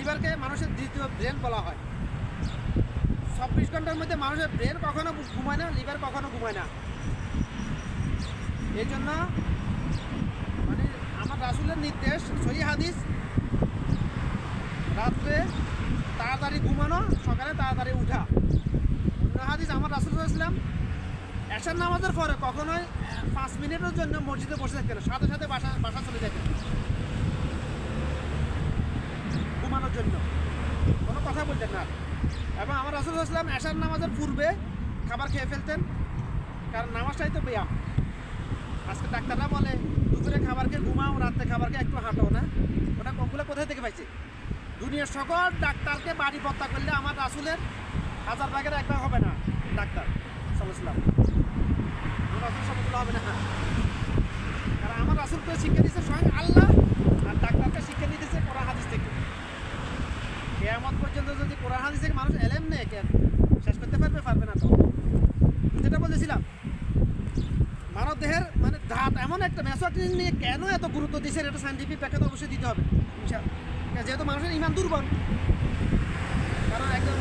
লিভারকে মানুষের দ্বিতীয় ব্রেন বলা হয়। 24 ঘন্টার মধ্যে মানুষের ব্রেন কখনো ঘুমায় না, লিভার কখনো ঘুমায় না। এই জন্য মানে আমার রাসূলের নির্দেশ, সহিহ হাদিস, রাত্রে তাড়াতাড়ি ঘুমানো, সকালে তাড়াতাড়ি উঠা। অন্য হাদিস আমার রাসূল সাল্লাল্লাহু আলাইহি ওয়াসাল্লাম এশার নামাজের পরে কখনোই 5 মিনিটের জন্য মসজিদে বসে থাকতেন, সাথে সাথে বাসা চলে যেতেন ঘুমানোর জন্য, কোনো কথা বলতেন না। এবং আমার রাসূল সাল্লাল্লাহু আলাইহি ওয়াসাল্লাম এশার নামাজের পূর্বে খাবার খেয়ে ফেলতেন, কারণ নামাজটাই তো ব্যায়াম। আজকে ডাক্তাররা বলে দুপুরে খাবার খেয়ে ঘুমাও, রাত্রে খাবার খেয়ে একটু হাঁটো না, ওগুলো কোথায় থেকে পাইছে? দুনিয়ার সকল ডাক্তারকে বাড়ি পত্তা করলে আমার রাসূলের 1000 ভাগের 1 ভাগ হবে না ডাক্তার সাল্লাল্লাহু আলাইহি ওয়াসাল্লাম, রাসূল সাল্লাল্লাহু হবে না। কারণ আমার রাসূলকে শিক্ষা দিয়েছে স্বয়ং আল্লাহ, আর ডাক্তারকে শিক্ষা দিয়েছে কোরআন হাদিস থেকে। কিয়ামত পর্যন্ত যদি কোরআন হাদিস থেকে মানুষ এলেম নেয়, কেন শেষ করতে পারবে না। তো যেটা বলেছিলাম, মানব দেহের মানে দাঁত এমন একটা মেসওয়াক নিয়ে কেন এত গুরুত্ব দিয়েছে, এটা সাইন্টিফিক ব্যাখ্যা তো অবশ্যই দিতে হবে, যেহেতু মানুষের ইমান দুর্বল। কারণ একজন